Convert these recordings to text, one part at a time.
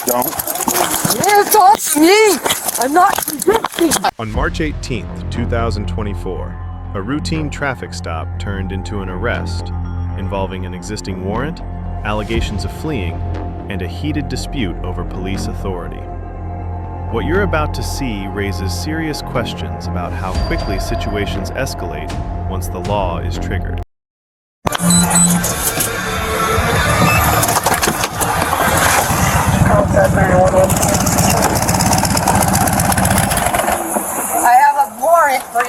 Don't. It's off me! I'm not resisting! On March 18th, 2024, a routine traffic stop turned into an arrest involving an existing warrant, allegations of fleeing, and a heated dispute over police authority. What you're about to see raises serious questions about how quickly situations escalate once the law is triggered. I have a warrant for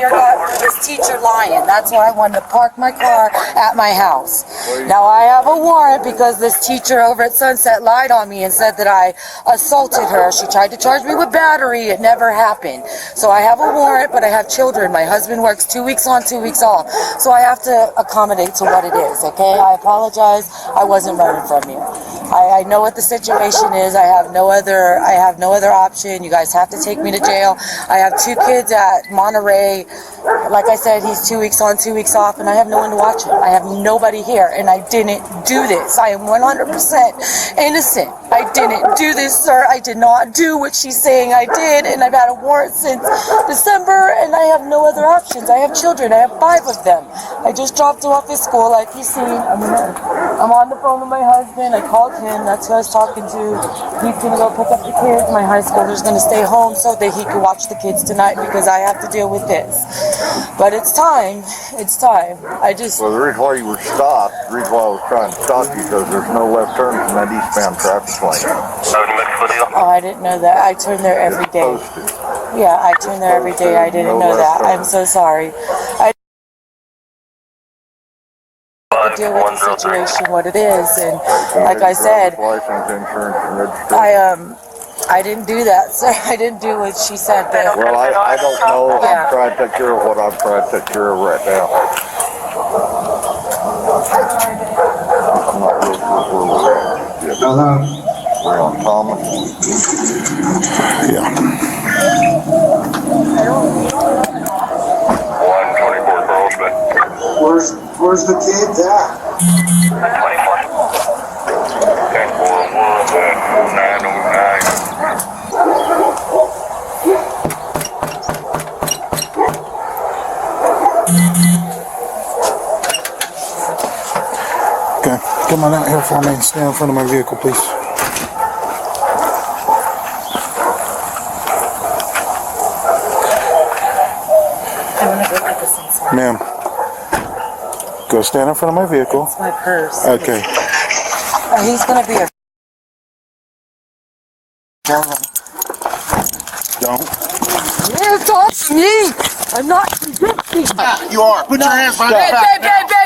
this teacher lying. That's why I wanted to park my car at my house. Now I have a warrant because this teacher over at Sunset lied on me and said that I assaulted her. She tried to charge me with battery. It never happened. So I have a warrant, but I have children. My husband works 2 weeks on, 2 weeks off. So I have to accommodate to what it is, okay? I apologize. I wasn't running from you. I know what the situation is. I have no other option. You guys have to take me to jail. I have 2 kids at Monterey. Like I said, he's 2 weeks on, 2 weeks off, and I have no one to watch him. I have nobody here, and I didn't do this. I am 100% innocent. I didn't do this, sir. I did not do what she's saying I did, and I've had a warrant since December, and I have no other options. I have children. I have 5 of them. I just dropped them off at school, like you've seen. I'm on the phone with my husband. I called him. That's who I was talking to. He's going to go pick up the kids. My high schooler's going to stay home so that he can watch the kids tonight because I have to deal with this. But it's time. It's time. Well, the reason why you were stopped, the reason why I was trying to stop you, because there's no left turns in that eastbound traffic lane. Oh, I didn't know that. I turn there every day. Yeah, I turn there every day. I didn't know that. I'm so sorry. I deal with the situation, what it is, and like I said, I didn't do that, sir. I didn't do what she said. But well, I don't know. Yeah. I'm trying to take care of what I'm trying to take care of right now. I'm not real sure where we're at yet. We're on Thomas. Yeah. 124 Carlsbad. Where's the kids at? 24. Okay, 909. Okay, come on out here for me and stand in front of my vehicle, please. Ma'am, go stand in front of my vehicle. it's my purse. Okay. He's gonna be a. Don't. It's off me! I'm not resisting! You are. Put your hands behind your back.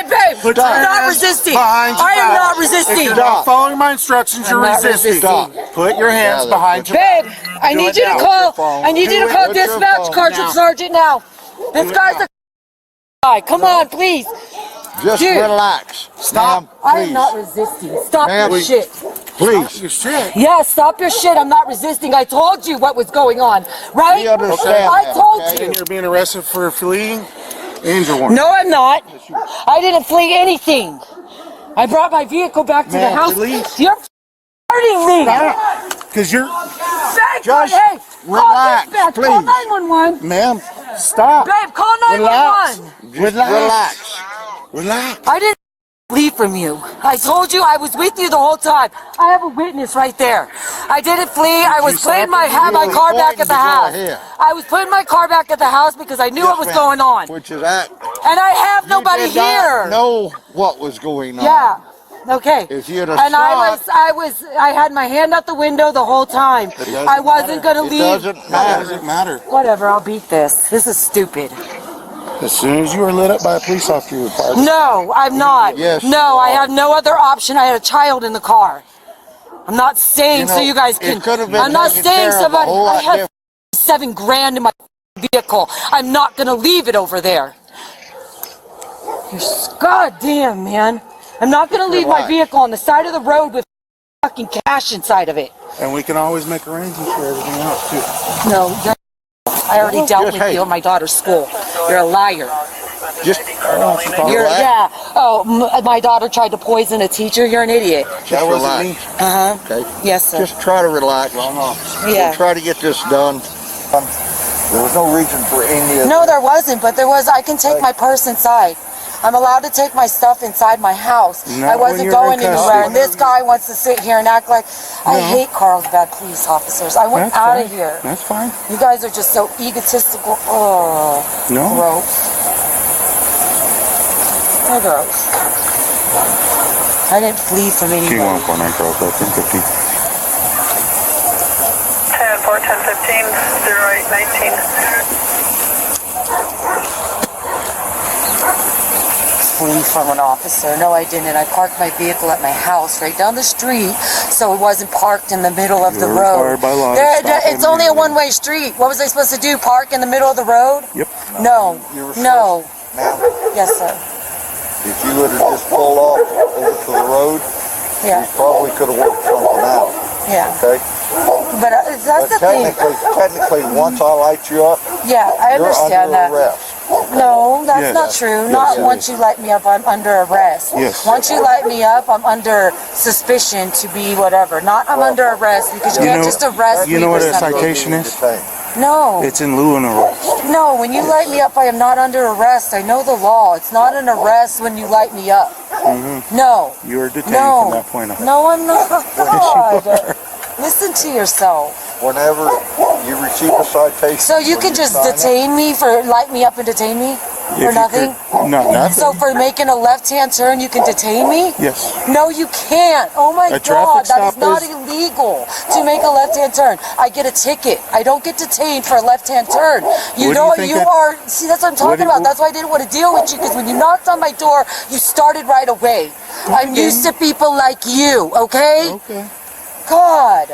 Babe! Put your I'm not hands resisting! behind your I am back. not If resisting! you're not following my instructions, you're I'm not resisting. resisting. Put your hands behind your Babe, back. I need you to call. I need you to call dispatch, Sergeant Sergeant now. This guy's a guy. Come on, please. Just Dude. relax. Stop. I am not resisting. Stop Ma'am, your shit. Please. Your shit. Yeah, stop your shit. I'm not resisting. I told you what was going on, right? We understand I that, told okay? you. And you're being arrested for fleeing and your warrant. No, I'm not. I didn't flee anything. I brought my vehicle back to the Ma'am, house. release. You're hurting me. Because you're... Just hey, relax, call dispatch. please. Call 911. Ma'am, stop. Babe, call 911. Relax. Relax. I didn't flee from you. I told you I was with you the whole time. I have a witness right there. I didn't flee. I was putting my car back at the house. I was putting my car back at the house because I knew what was going on. Which is that. And I have nobody You did not here. know what was going on. Yeah. Okay. If you'd have And stopped, I had my hand out the window the whole time. I wasn't gonna leave. It doesn't matter. Whatever, I'll beat this. This is stupid. As soon as you were lit up by a police officer, you were fired. No, I'm not. Yes, no, you I are. have no other option. I had a child in the car. I'm not saying so you guys can. It could have been I'm not taken saying care of a somebody. whole I lot have $7,000 in my vehicle. I'm not gonna leave it over there. God damn, man. I'm not gonna leave my vehicle on the side of the road with fucking cash inside of it. And we can always make arrangements for everything else, too. No, I already dealt with you at my daughter's school. You're a liar. Just relax. Yeah. Oh, my daughter tried to poison a teacher. You're an idiot. Just relax. Okay. Yes, sir. Just try to relax. Yeah. We'll try to get this done. There was no reason for any of No, there wasn't, but there was. I can take my purse inside. I'm allowed to take my stuff inside my house. I wasn't going anywhere, and this guy wants to sit here and act like... I hate Carlsbad police officers. I want out of here. That's fine. You guys are just so egotistical. Oh, No. gross. They're gross. I didn't flee from anybody. T149 Carlsbad 1015. 10-4, 10-15, 08-19. Flee from an officer. No, I didn't. I parked my vehicle at my house right down the street, so it wasn't parked in the middle of the You're road. required by law to stop It's only a one-way street. What was I supposed to do? Park in the middle of the road? Yep. No. You were No. Ma'am, Yes, sir. if you would have just pulled off over to the road, Yeah. you probably could have worked something out. Yeah. Okay? But that's the thing. Technically, once I light you up, Yeah, I you're understand under that. arrest. No, that's Yes. not true. Yes, Not it once you light me up, I'm under arrest. Yes. Once you light me up, I'm under suspicion to be whatever. Not I'm under arrest because you You can't know- just arrest me you know for what a something. citation is? Detained. No, It's in lieu of an arrest. no. When you light me up, I am not under arrest. I know the law. It's not an arrest when you light me up. No. You are detained No. from that point on. No, I'm not. God. Listen to yourself. Whenever you receive a citation, So you when can just sign it, detain me for light me up and detain me If for you nothing? could- No, nothing. So for making a left-hand turn, you can detain me? Yes. No, you can't. Oh my A God, traffic that is stop not is- illegal to make a left-hand turn. I get a ticket. I don't get detained for a left-hand turn. You What do know, you think you that- are. See, that's what I'm talking do you- about. That's why I didn't want to deal with you because when you knocked on my door, you started right away. I'm used to people like you. Okay? Okay. God.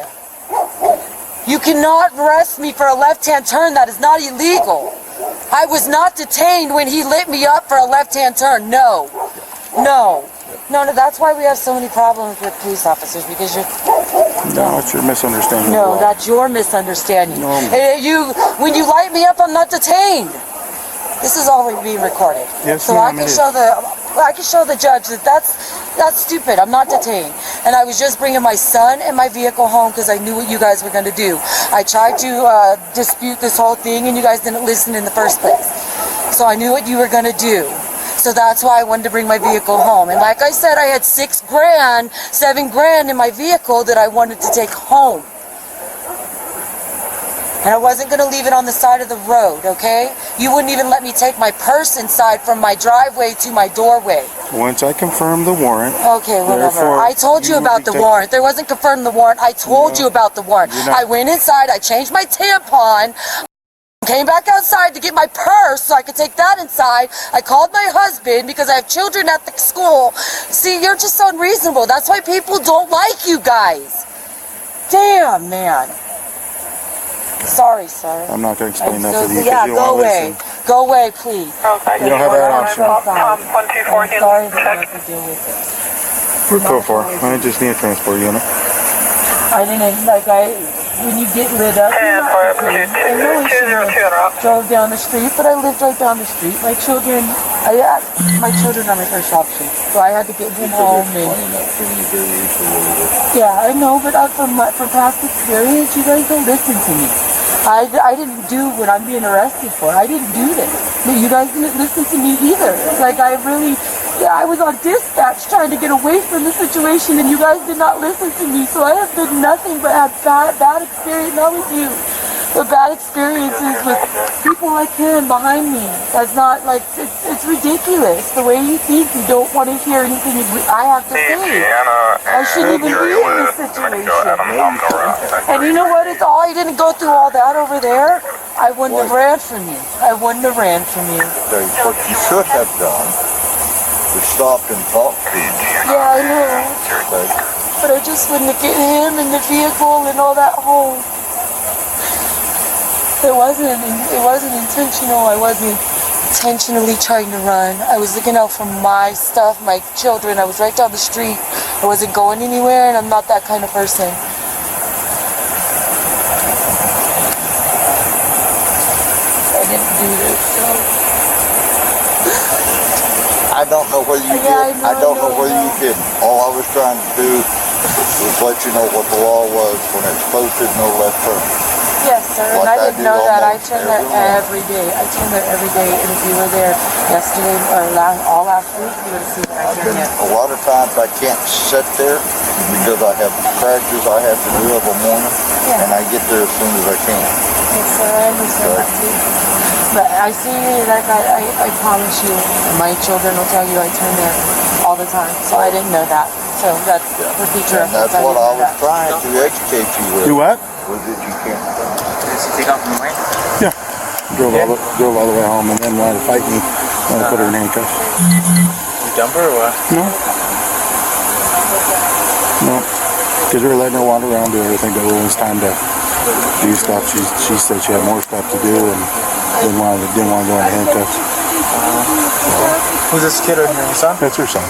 You cannot arrest me for a left-hand turn. That is not illegal. I was not detained when he lit me up for a left-hand turn. No. No. No, that's why we have so many problems with police officers because you're... No, it's your misunderstanding. No, of the law. that's your misunderstanding. No. When you light me up, I'm not detained. This is all being recorded. Yes, so ma'am, it is. I can show the judge that that's stupid. I'm not detained. And I was just bringing my son and my vehicle home because I knew what you guys were going to do. I tried to dispute this whole thing and you guys didn't listen in the first place. So I knew what you were going to do. So that's why I wanted to bring my vehicle home. And like I said, I had $6 grand, $7 grand in my vehicle that I wanted to take home. And I wasn't going to leave it on the side of the road, okay? You wouldn't even let me take my purse inside from my driveway to my doorway. Once I confirm the warrant, Okay, whatever. Therefore, I told you you will about be the taken- warrant. There wasn't confirmed the warrant. I told you about the warrant. You're not- I went inside. I changed my tampon. Came back outside to get my purse so I could take that inside. I called my husband because I have children at the school. See, you're just unreasonable. That's why people don't like you guys. Damn, man. Sorry, sir. I'm not going to explain that So- to you because yeah, you go don't want to away. listen. Go away, please. You don't have that option. I'm sorry. Tom 124 I'm sorry that I check. have to deal with this. We're code for. I just need a transport unit. I didn't, when you get lit up, you're not okay. I know it's 202 en route. drove down the street, but I lived right down the street. My children are my first option, so I had to get them home. And yeah, I know, but from past experience, you guys don't listen to me. I didn't do what I'm being arrested for. I didn't do this. But you guys didn't listen to me either. I was on dispatch trying to get away from the situation, and you guys did not listen to me. So I have done nothing but have bad experience, not with you, but bad experiences with people like him behind me. That's not it's ridiculous. The way you think, you don't want to hear anything I have to say. I shouldn't even be in this situation. And you know what? It's all I didn't go through all that over there. I wouldn't have ran from you. I wouldn't have ran from you. What you should have done is stopped and talked to him. Yeah, I know. Okay? But I just wouldn't have get him in the vehicle and all that home. It wasn't intentional. I wasn't intentionally trying to run. I was looking out for my stuff, my children. I was right down the street. I wasn't going anywhere, and I'm not that kind of person. I didn't do this, so I don't know whether you Yeah, did. I don't know whether you didn't. All I was trying to do was let you know what the law was when it's posted no left turn. Yes, sir, and Like I I didn't do know that. I almost turn there every morning. every day. I turn there every day, and if you were there yesterday or all last week, you would have seen that I turn there. A lot of times I can't sit there because I have practice I have to do every morning, Yeah. and I get there as soon as I can. Yes, sir, I understand that too. But I see, like, I promise you, my children will tell you I turn there all the time, so I didn't know that. So that's for future And that's reference. what I didn't know was that. trying to educate you with. Do what? Was that you can't. Does he take off from mine? Yeah. Drove all the way home and then wanted to fight me when I put her in handcuffs. You dump her or what? No. No. Because we were letting her wander around, do everything, but when it was time to do stuff, she said she had more stuff to do and didn't want to go into handcuffs. Who's this kid right here? Your son? That's her son.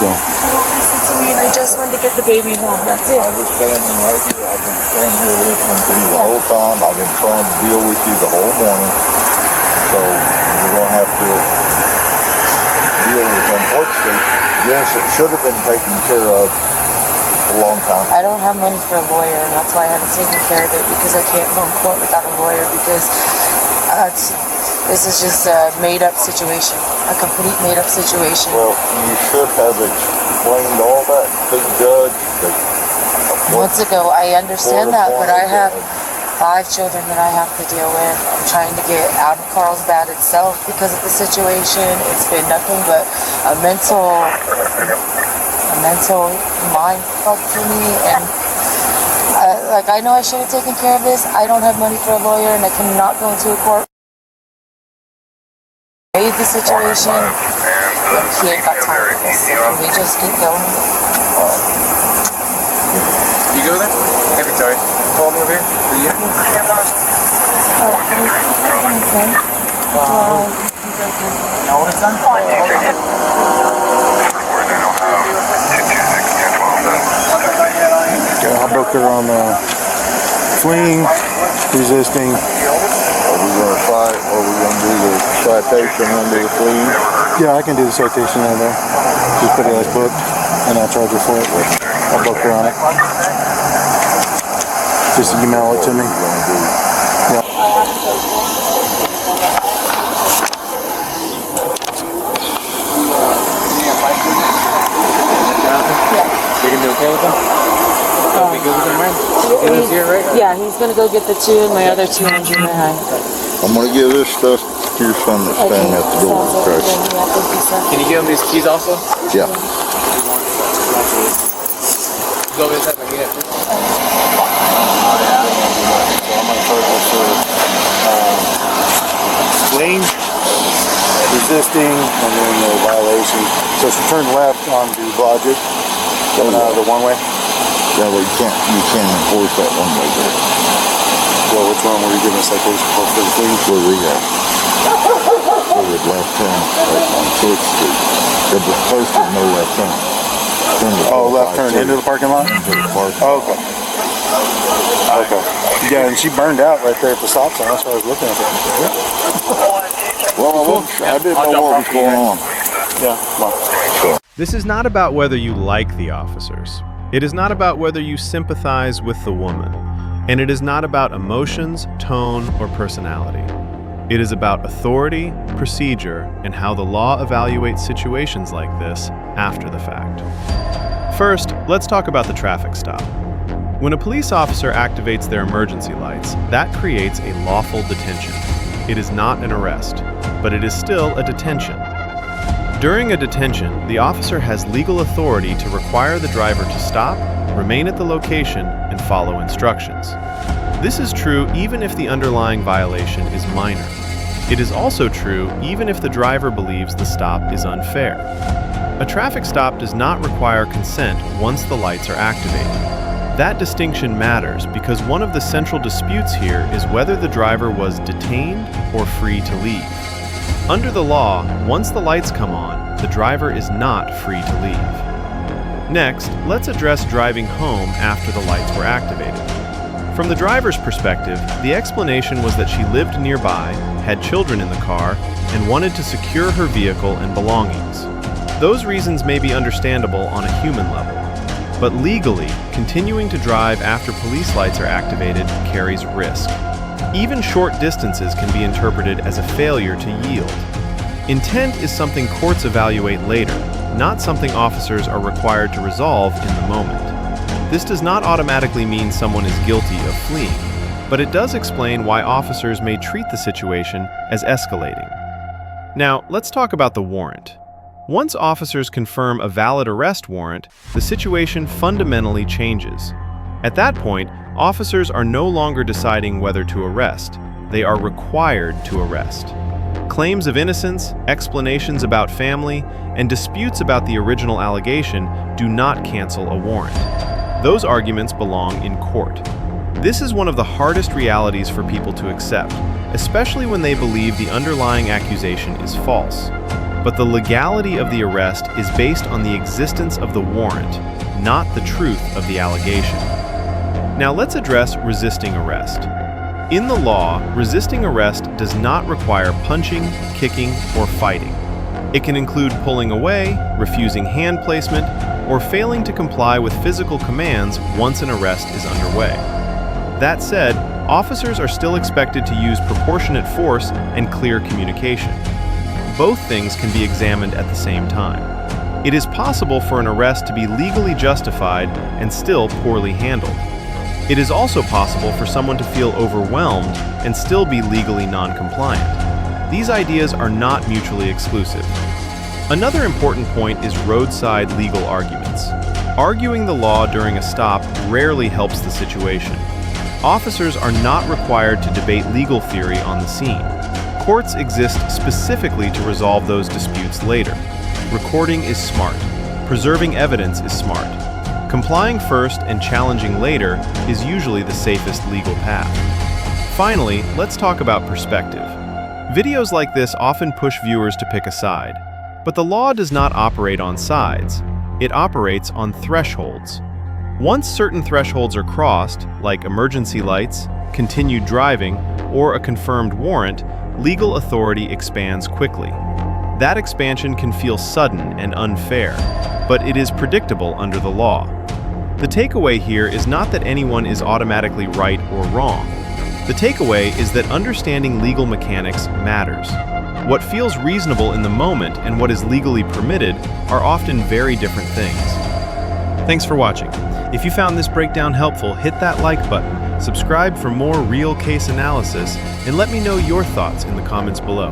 So, I mean, I just wanted to get the baby home. That's it. I was standing right here. I've been standing here listening to you the whole time. I've been trying to deal with you the whole morning. So you're gonna have to deal with them. Yes, it should have been taken care of a long time. I don't have money for a lawyer, and that's why I haven't taken care of it, because I can't go in court without a lawyer, because this is just a made-up situation, a complete made-up situation. Well, you should have explained all that to the judge. Months ago, I understand that, but I have 5 children that I have to deal with. I'm trying to get out of Carlsbad itself because of the situation. It's been nothing but a mental mind fuck for me, and I know I should have taken care of this. I don't have money for a lawyer, and I cannot go into a court. Made the situation, but he ain't got time for this. Can we just keep going? You go there? Hey, Victoria. Call me over here. Are you? Now when it's done? yeah, I booked her on fleeing, resisting. Are we gonna fight? Or are we gonna do the citation under the plea? Yeah, I can do the citation on there. Just put it as booked, and I'll charge her for it. I'll book her on it. Just email it to me. You're gonna be okay with them? You'll be good with them, right? He lives here, right? Yeah, he's gonna go get the 2, and my other 2 are behind. I'm gonna give this stuff to your son that's standing at the door. Sounds like Okay. yeah, thank you, sir. Can you give him these keys also? Yeah. Go over this side, like, yeah. So I'm gonna charge her for fleeing, resisting, and then the violation. So she turned left onto Logic, coming out of the one-way. Yeah, well, you can't enforce that one way there. Well, which one were you giving a citation for the fleeing? Where we have. For the left turn right on 6th Street. It was posted no left turn. Oh, left turn into the parking lot? Into the parking lot. Oh, okay. Okay. Yeah, and she burned out right there at the stop sign. That's why I was looking at it. Well, I didn't know what was going on. Yeah, well. This is not about whether you like the officers. It is not about whether you sympathize with the woman. And it is not about emotions, tone, or personality. It is about authority, procedure, and how the law evaluates situations like this after the fact. First, let's talk about the traffic stop. When a police officer activates their emergency lights, that creates a lawful detention. It is not an arrest, but it is still a detention. During a detention, the officer has legal authority to require the driver to stop, remain at the location, and follow instructions. This is true even if the underlying violation is minor. It is also true even if the driver believes the stop is unfair. A traffic stop does not require consent once the lights are activated. That distinction matters because one of the central disputes here is whether the driver was detained or free to leave. Under the law, once the lights come on, the driver is not free to leave. Next, let's address driving home after the lights were activated. From the driver's perspective, the explanation was that she lived nearby, had children in the car, and wanted to secure her vehicle and belongings. Those reasons may be understandable on a human level, but legally, continuing to drive after police lights are activated carries risk. Even short distances can be interpreted as a failure to yield. Intent is something courts evaluate later, not something officers are required to resolve in the moment. This does not automatically mean someone is guilty of fleeing, but it does explain why officers may treat the situation as escalating. Now, let's talk about the warrant. Once officers confirm a valid arrest warrant, the situation fundamentally changes. At that point, officers are no longer deciding whether to arrest. They are required to arrest. Claims of innocence, explanations about family, and disputes about the original allegation do not cancel a warrant. Those arguments belong in court. This is one of the hardest realities for people to accept, especially when they believe the underlying accusation is false. But the legality of the arrest is based on the existence of the warrant, not the truth of the allegation. Now let's address resisting arrest. In the law, resisting arrest does not require punching, kicking, or fighting. It can include pulling away, refusing hand placement, or failing to comply with physical commands once an arrest is underway. That said, officers are still expected to use proportionate force and clear communication. Both things can be examined at the same time. It is possible for an arrest to be legally justified and still poorly handled. It is also possible for someone to feel overwhelmed and still be legally non-compliant. These ideas are not mutually exclusive. Another important point is roadside legal arguments. Arguing the law during a stop rarely helps the situation. Officers are not required to debate legal theory on the scene. Courts exist specifically to resolve those disputes later. Recording is smart. Preserving evidence is smart. Complying first and challenging later is usually the safest legal path. Finally, let's talk about perspective. Videos like this often push viewers to pick a side. But the law does not operate on sides. It operates on thresholds. Once certain thresholds are crossed, like emergency lights, continued driving, or a confirmed warrant, legal authority expands quickly. That expansion can feel sudden and unfair, but it is predictable under the law. The takeaway here is not that anyone is automatically right or wrong. The takeaway is that understanding legal mechanics matters. What feels reasonable in the moment and what is legally permitted are often very different things. Thanks for watching. If you found this breakdown helpful, hit that like button, subscribe for more real case analysis, and let me know your thoughts in the comments below.